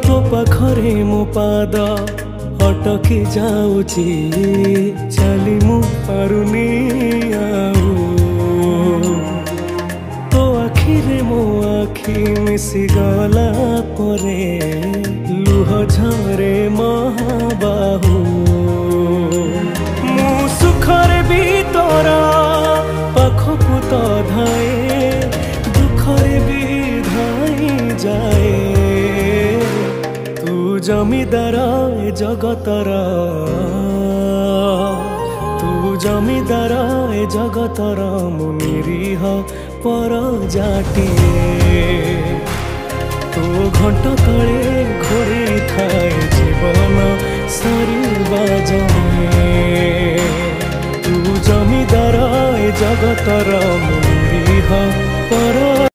तो पाखरे मो पाद अटकी जाऊची चली मु पारुनी आऊ तो आखिरे मो आखि मिसी गला परे लुह झरे महाबाहू मु सुखरे भी तोरा पाखकु तो धाए दुखरे भी धाई जाए तू जमीदार ए जगतर तू जमीदार ए जगतर मु निरीह पर जाटिए तो घंट तले घोड़ी थाए जीवन सरिबा जाए तू जमीदार ए जगतर मु निरीह